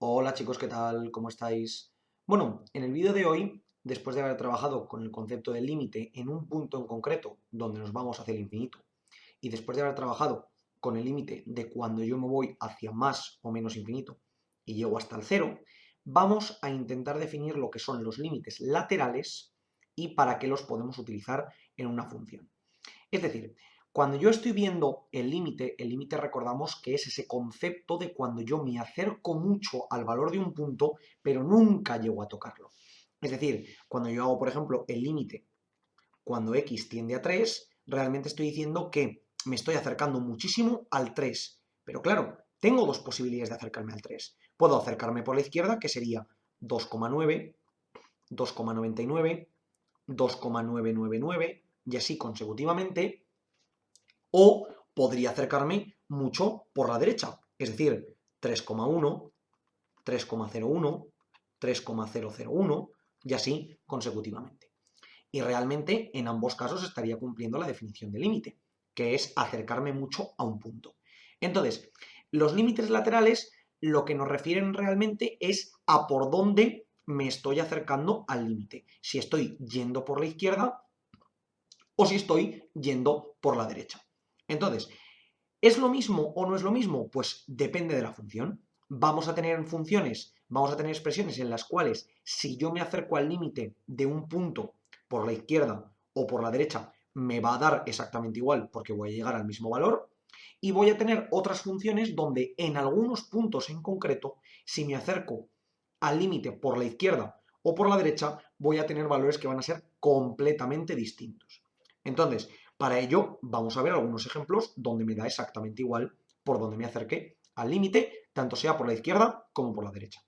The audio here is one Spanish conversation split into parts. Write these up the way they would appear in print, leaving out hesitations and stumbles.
Hola chicos, ¿qué tal? ¿Cómo estáis? Bueno, en el vídeo de hoy, después de haber trabajado con el concepto del límite en un punto en concreto donde nos vamos hacia el infinito, y después de haber trabajado con el límite de cuando yo me voy hacia más o menos infinito y llego hasta el cero, vamos a intentar definir lo que son los límites laterales y para qué los podemos utilizar en una función. Es decir, cuando yo estoy viendo el límite recordamos que es ese concepto de cuando yo me acerco mucho al valor de un punto, pero nunca llego a tocarlo. Es decir, cuando yo hago, por ejemplo, el límite cuando x tiende a 3, realmente estoy diciendo que me estoy acercando muchísimo al 3. Pero claro, tengo dos posibilidades de acercarme al 3. Puedo acercarme por la izquierda, que sería 2,9, 2,99, 2,999 y así consecutivamente, o podría acercarme mucho por la derecha, es decir, 3,1, 3,01, 3,001 y así consecutivamente. Y realmente en ambos casos estaría cumpliendo la definición de límite, que es acercarme mucho a un punto. Entonces, los límites laterales lo que nos refieren realmente es a por dónde me estoy acercando al límite. Si estoy yendo por la izquierda o si estoy yendo por la derecha. Entonces, ¿es lo mismo o no es lo mismo? Pues depende de la función. Vamos a tener funciones, vamos a tener expresiones en las cuales si yo me acerco al límite de un punto por la izquierda o por la derecha, me va a dar exactamente igual porque voy a llegar al mismo valor. Y voy a tener otras funciones donde en algunos puntos en concreto, si me acerco al límite por la izquierda o por la derecha, voy a tener valores que van a ser completamente distintos. Entonces, para ello, vamos a ver algunos ejemplos donde me da exactamente igual por donde me acerque al límite, tanto sea por la izquierda como por la derecha.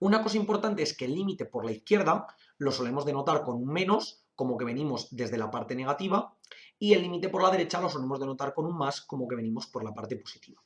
Una cosa importante es que el límite por la izquierda lo solemos denotar con un menos, como que venimos desde la parte negativa, y el límite por la derecha lo solemos denotar con un más, como que venimos por la parte positiva.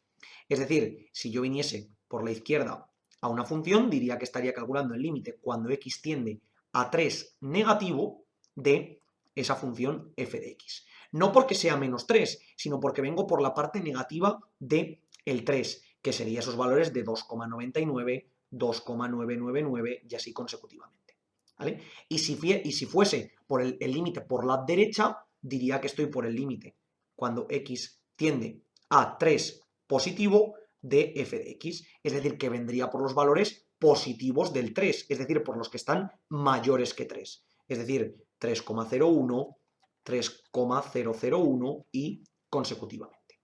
Es decir, si yo viniese por la izquierda a una función, diría que estaría calculando el límite cuando x tiende a 3 negativo de esa función f de x. No porque sea menos 3, sino porque vengo por la parte negativa de el 3, que sería esos valores de 2,99, 2,999 y así consecutivamente. ¿Vale? Y si fuese por el límite por la derecha, diría que estoy por el límite cuando x tiende a 3 positivo de f de x, es decir, que vendría por los valores positivos del 3, es decir, por los que están mayores que 3, es decir, 3,01, 3,001 y consecutivamente.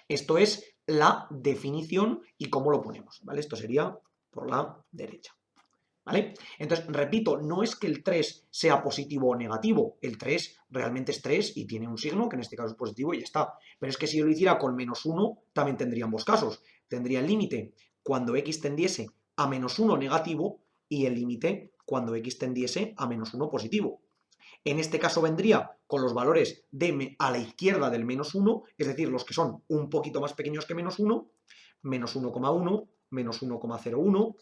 Esto es la definición y cómo lo ponemos, ¿vale? Esto sería por la derecha. ¿Vale? Entonces, repito, no es que el 3 sea positivo o negativo, el 3 realmente es 3 y tiene un signo, que en este caso es positivo y ya está. Pero es que si yo lo hiciera con menos 1, también tendría ambos casos. Tendría el límite cuando x tendiese a menos 1 negativo y el límite cuando x tendiese a menos 1 positivo. En este caso vendría con los valores de a la izquierda del menos 1, es decir, los que son un poquito más pequeños que menos 1, menos 1,1, menos 1,01,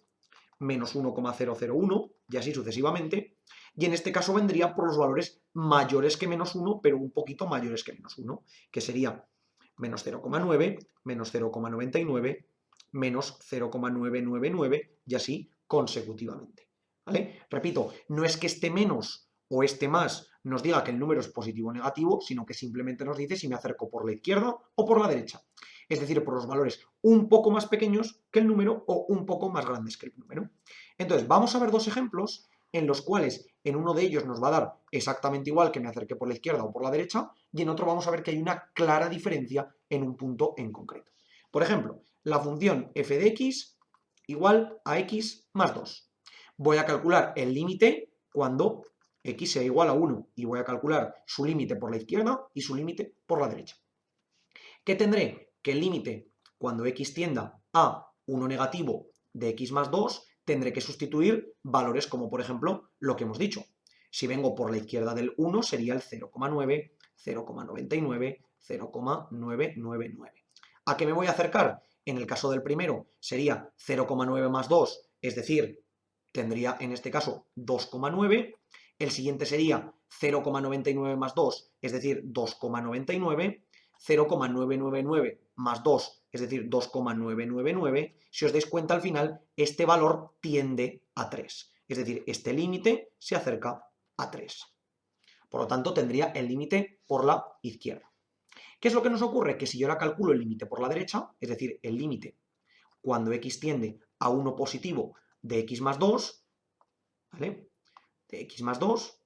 menos 1,001 y así sucesivamente. Y en este caso vendría por los valores mayores que menos 1, pero un poquito mayores que menos 1, que sería menos 0,9, menos 0,99, menos 0,999 y así consecutivamente. ¿Vale? Repito, no es que este menos o este más nos diga que el número es positivo o negativo, sino que simplemente nos dice si me acerco por la izquierda o por la derecha. Es decir, por los valores un poco más pequeños que el número o un poco más grandes que el número. Entonces, vamos a ver dos ejemplos en los cuales en uno de ellos nos va a dar exactamente igual que me acerque por la izquierda o por la derecha, y en otro vamos a ver que hay una clara diferencia en un punto en concreto. Por ejemplo, la función f de x igual a x más 2. Voy a calcular el límite cuando x sea igual a 1 y voy a calcular su límite por la izquierda y su límite por la derecha. ¿Qué tendré? Que el límite cuando x tienda a 1 negativo de x más 2, tendré que sustituir valores como por ejemplo lo que hemos dicho. Si vengo por la izquierda del 1 sería el 0,9, 0,99, 0,999. ¿A qué me voy a acercar? En el caso del primero sería 0,9 más 2, es decir, tendría en este caso 2,9. El siguiente sería 0,99 más 2, es decir, 2,99. 0,999 más 2 es decir, 2,999, si os dais cuenta al final, este valor tiende a 3. Es decir, este límite se acerca a 3. Por lo tanto, tendría el límite por la izquierda. ¿Qué es lo que nos ocurre? Que si yo ahora calculo el límite por la derecha, es decir, el límite cuando x tiende a 1 positivo de x más 2, ¿vale? De x más 2,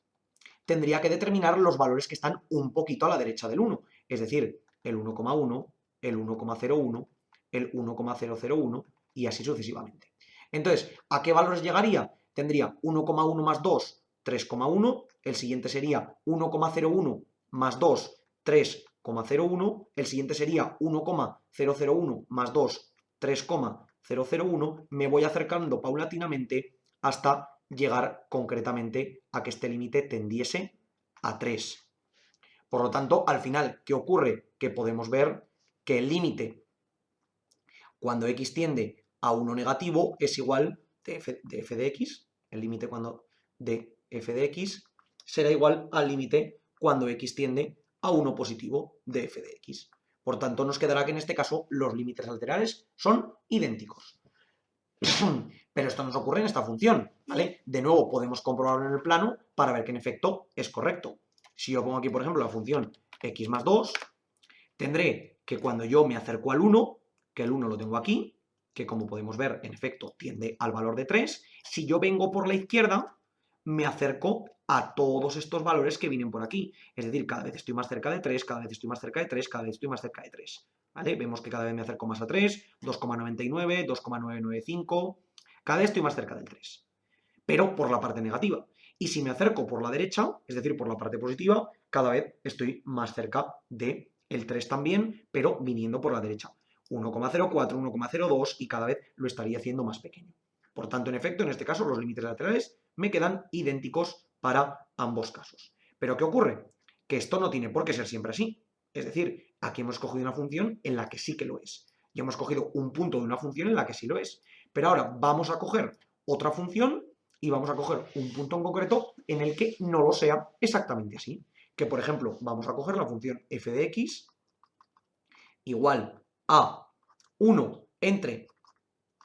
tendría que determinar los valores que están un poquito a la derecha del 1, es decir, el 1,1, el 1,01, el 1,001 y así sucesivamente. Entonces, ¿a qué valores llegaría? Tendría 1,1 más 2, 3,1, el siguiente sería 1,01 más 2, 3,01, el siguiente sería 1,001 más 2, 3,001, me voy acercando paulatinamente hasta llegar concretamente a que este límite tendiese a 3. Por lo tanto, al final, ¿qué ocurre? Que podemos ver que el límite cuando x tiende a 1 negativo es igual de f de x, el límite cuando de f de x será igual al límite cuando x tiende a 1 positivo de f de x. Por tanto, nos quedará que en este caso los límites laterales son idénticos. Pero esto nos ocurre en esta función, ¿vale? De nuevo, podemos comprobarlo en el plano para ver que en efecto es correcto. Si yo pongo aquí, por ejemplo, la función x más 2, tendré que cuando yo me acerco al 1, que el 1 lo tengo aquí, que como podemos ver, en efecto, tiende al valor de 3, si yo vengo por la izquierda, me acerco a todos estos valores que vienen por aquí. Es decir, cada vez estoy más cerca de 3, cada vez estoy más cerca de 3, cada vez estoy más cerca de 3. ¿Vale? Vemos que cada vez me acerco más a 3, 2,99, 2,995, cada vez estoy más cerca del 3. Pero por la parte negativa. Y si me acerco por la derecha, es decir, por la parte positiva, cada vez estoy más cerca del 3 también, pero viniendo por la derecha. 1,04, 1,02 y cada vez lo estaría haciendo más pequeño. Por tanto, en efecto, en este caso, los límites laterales me quedan idénticos para ambos casos. ¿Pero qué ocurre? Que esto no tiene por qué ser siempre así. Es decir, aquí hemos cogido una función en la que sí que lo es. Y hemos cogido un punto de una función en la que sí lo es. Pero ahora vamos a coger otra función y vamos a coger un punto en concreto en el que no lo sea exactamente así. Que, por ejemplo, vamos a coger la función f de x igual a 1 entre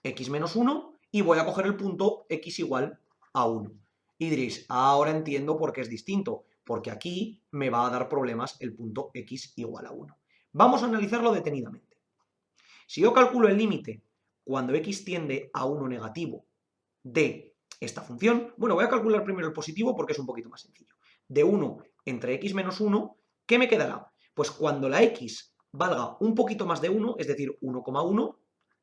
x menos 1 y voy a coger el punto x igual a 1. Y diréis, ahora entiendo por qué es distinto, porque aquí me va a dar problemas el punto x igual a 1. Vamos a analizarlo detenidamente. Si yo calculo el límite cuando x tiende a 1 negativo de esta función, bueno, voy a calcular primero el positivo porque es un poquito más sencillo. De 1 entre x menos 1, ¿qué me quedará? Pues cuando la x valga un poquito más de 1, es decir, 1,1,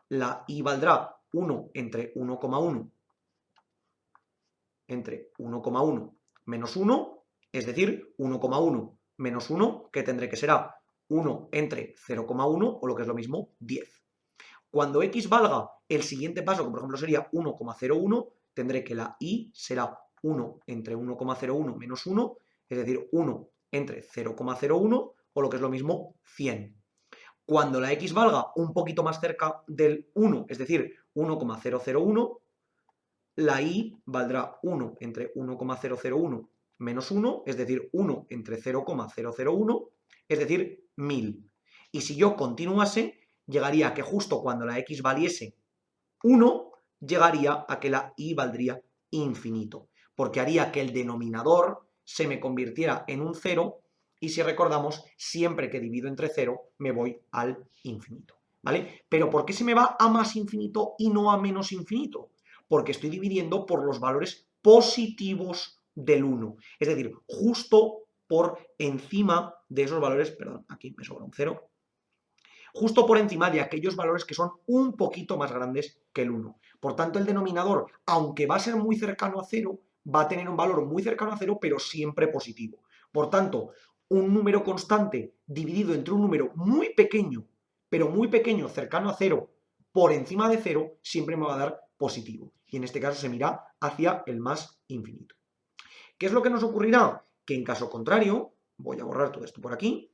la y valdrá 1 entre 1,1 entre 1,1 menos 1, es decir, 1,1 menos 1, que tendré que será 1 entre 0,1 o lo que es lo mismo, 10. Cuando x valga el siguiente paso, que por ejemplo sería 1,01, tendré que la y será 1 entre 1,01 menos 1, es decir, 1 entre 0,01 o lo que es lo mismo, 100. Cuando la x valga un poquito más cerca del 1, es decir, 1,001, la y valdrá 1 entre 1,001 menos 1, es decir, 1 entre 0,001, es decir, 1000. Y si yo continuase, llegaría a que justo cuando la x valiese 1, llegaría a que la y valdría infinito, porque haría que el denominador se me convirtiera en un 0 y si recordamos, siempre que divido entre 0 me voy al infinito, ¿vale? Pero ¿por qué se me va a más infinito y no a menos infinito? Porque estoy dividiendo por los valores positivos del 1, es decir, justo por encima de esos valores, perdón, aquí me sobra un 0, justo por encima de aquellos valores que son un poquito más grandes que el 1. Por tanto, el denominador, aunque va a ser muy cercano a 0, va a tener un valor muy cercano a 0, pero siempre positivo. Por tanto, un número constante dividido entre un número muy pequeño, pero muy pequeño, cercano a 0, por encima de 0, siempre me va a dar positivo. Y en este caso se mira hacia el más infinito. ¿Qué es lo que nos ocurrirá? Que en caso contrario, voy a borrar todo esto por aquí.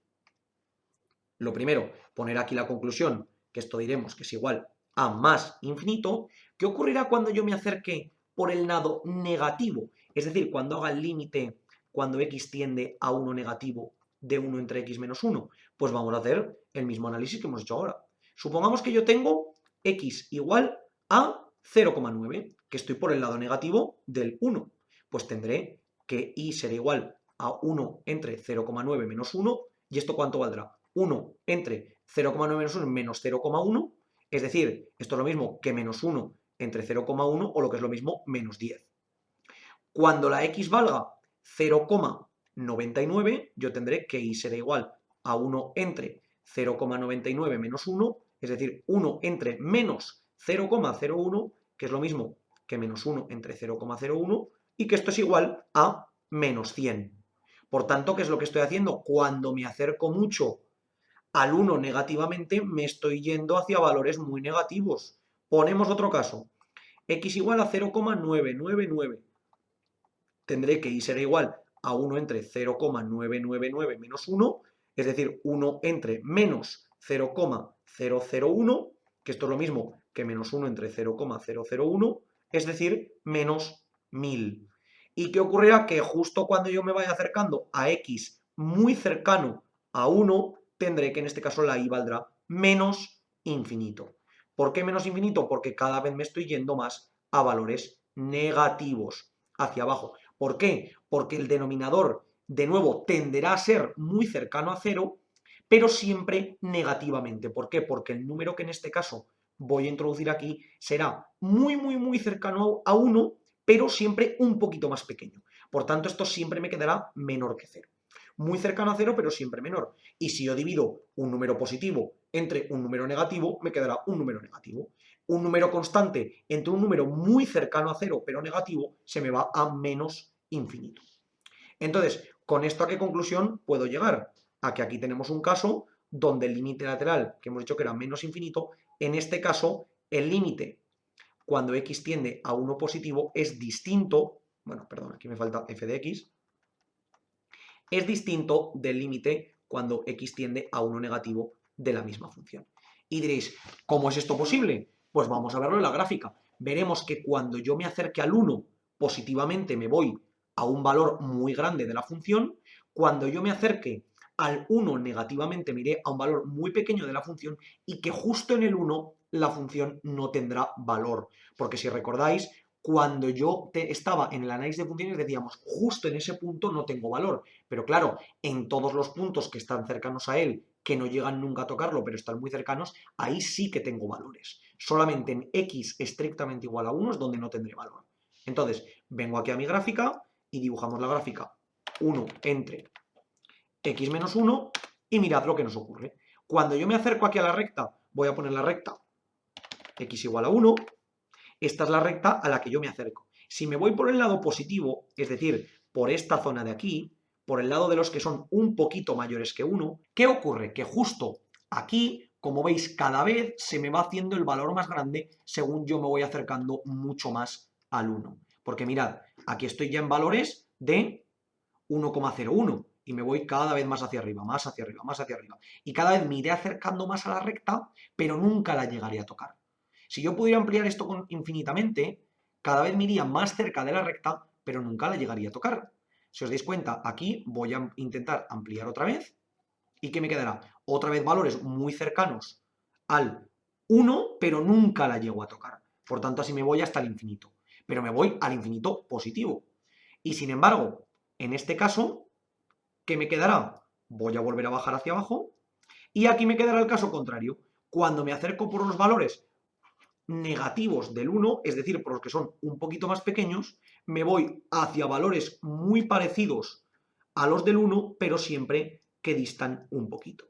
Lo primero, poner aquí la conclusión, que esto diremos que es igual a más infinito. ¿Qué ocurrirá cuando yo me acerque por el lado negativo? Es decir, cuando haga el límite, cuando x tiende a 1 negativo de 1 entre x menos 1. Pues vamos a hacer el mismo análisis que hemos hecho ahora. Supongamos que yo tengo x igual a 0,9, que estoy por el lado negativo del 1. Pues tendré que y será igual a 1 entre 0,9 menos 1. ¿Y esto cuánto valdrá? 1 entre 0,9 menos 1 menos 0,1. Es decir, esto es lo mismo que menos 1 entre 0,1 o lo que es lo mismo menos 10. Cuando la x valga 0,99, yo tendré que y será igual a 1 entre 0,99 menos 1, es decir, 1 entre menos 0,01, que es lo mismo que menos 1 entre 0,01, y que esto es igual a menos 100. Por tanto, ¿qué es lo que estoy haciendo? Cuando me acerco mucho al 1 negativamente, me estoy yendo hacia valores muy negativos. Ponemos otro caso. X igual a 0,999. Tendré que y será igual a 1 entre 0,999 menos 1, es decir, 1 entre menos 0,001, que esto es lo mismo que menos 1 entre 0,001, es decir, menos 1000. ¿Y qué ocurrirá? Que justo cuando yo me vaya acercando a x muy cercano a 1, tendré que en este caso la y valdrá menos infinito. ¿Por qué menos infinito? Porque cada vez me estoy yendo más a valores negativos, hacia abajo. ¿Por qué? Porque el denominador, de nuevo, tenderá a ser muy cercano a 0, pero siempre negativamente. ¿Por qué? Porque el número que en este caso voy a introducir aquí será muy, muy, muy cercano a 1, pero siempre un poquito más pequeño. Por tanto, esto siempre me quedará menor que 0. Muy cercano a 0, pero siempre menor. Y si yo divido un número positivo entre un número negativo, me quedará un número negativo. Un número constante entre un número muy cercano a 0, pero negativo, se me va a menos infinito. Entonces, ¿con esto a qué conclusión puedo llegar? A que aquí tenemos un caso donde el límite lateral, que hemos dicho que era menos infinito, en este caso, el límite cuando x tiende a 1 positivo es distinto, bueno, perdón, aquí me falta f de x, es distinto del límite cuando x tiende a 1 negativo de la misma función. Y diréis, ¿cómo es esto posible? Pues vamos a verlo en la gráfica. Veremos que cuando yo me acerque al 1 positivamente me voy a un valor muy grande de la función. Cuando yo me acerque al 1 negativamente me iré a un valor muy pequeño de la función y que justo en el 1 la función no tendrá valor. Porque si recordáis, cuando yo estaba en el análisis de funciones decíamos, justo en ese punto no tengo valor. Pero claro, en todos los puntos que están cercanos a él, que no llegan nunca a tocarlo, pero están muy cercanos, ahí sí que tengo valores. Solamente en x estrictamente igual a 1 es donde no tendré valor. Entonces, vengo aquí a mi gráfica y dibujamos la gráfica 1 entre x menos 1 y mirad lo que nos ocurre. Cuando yo me acerco aquí a la recta, voy a poner la recta x igual a 1, esta es la recta a la que yo me acerco. Si me voy por el lado positivo, es decir, por esta zona de aquí, por el lado de los que son un poquito mayores que 1, ¿qué ocurre? Que justo aquí, como veis, cada vez se me va haciendo el valor más grande según yo me voy acercando mucho más al 1. Porque mirad, aquí estoy ya en valores de 1,01 y me voy cada vez más hacia arriba, más hacia arriba, más hacia arriba. Y cada vez me iré acercando más a la recta, pero nunca la llegaré a tocar. Si yo pudiera ampliar esto infinitamente, cada vez me iría más cerca de la recta, pero nunca la llegaría a tocar. Si os dais cuenta, aquí voy a intentar ampliar otra vez. ¿Y qué me quedará? Otra vez valores muy cercanos al 1, pero nunca la llego a tocar. Por tanto, así me voy hasta el infinito. Pero me voy al infinito positivo. Y sin embargo, en este caso, ¿qué me quedará? Voy a volver a bajar hacia abajo. Y aquí me quedará el caso contrario. Cuando me acerco por los valores negativos del 1, es decir, por los que son un poquito más pequeños, me voy hacia valores muy parecidos a los del 1, pero siempre que distan un poquito.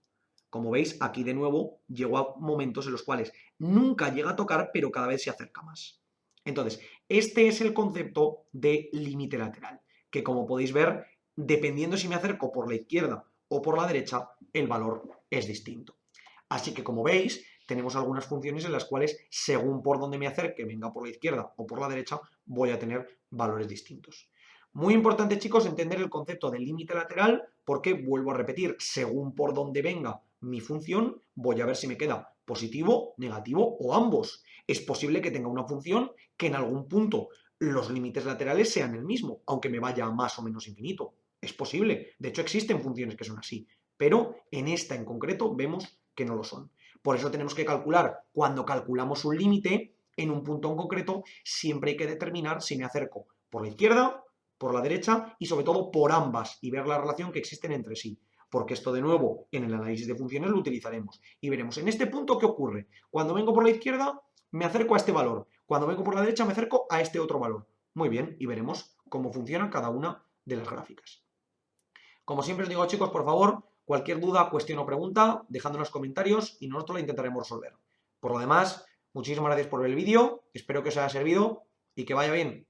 Como veis, aquí de nuevo llego a momentos en los cuales nunca llega a tocar, pero cada vez se acerca más. Entonces, este es el concepto de límite lateral, que como podéis ver, dependiendo si me acerco por la izquierda o por la derecha, el valor es distinto. Así que como veis, tenemos algunas funciones en las cuales, según por donde me acerque, venga por la izquierda o por la derecha, voy a tener valores distintos. Muy importante, chicos, entender el concepto del límite lateral, porque, vuelvo a repetir, según por donde venga mi función, voy a ver si me queda positivo, negativo o ambos. Es posible que tenga una función que en algún punto los límites laterales sean el mismo, aunque me vaya a más o menos infinito. Es posible. De hecho, existen funciones que son así. Pero en esta en concreto vemos que no lo son. Por eso tenemos que calcular, cuando calculamos un límite, en un punto en concreto, siempre hay que determinar si me acerco por la izquierda, por la derecha y sobre todo por ambas y ver la relación que existen entre sí. Porque esto de nuevo en el análisis de funciones lo utilizaremos. Y veremos en este punto qué ocurre. Cuando vengo por la izquierda me acerco a este valor. Cuando vengo por la derecha me acerco a este otro valor. Muy bien, y veremos cómo funcionan cada una de las gráficas. Como siempre os digo, chicos, por favor, cualquier duda, cuestión o pregunta, dejadlo en los comentarios y nosotros la intentaremos resolver. Por lo demás, muchísimas gracias por ver el vídeo, espero que os haya servido y que vaya bien.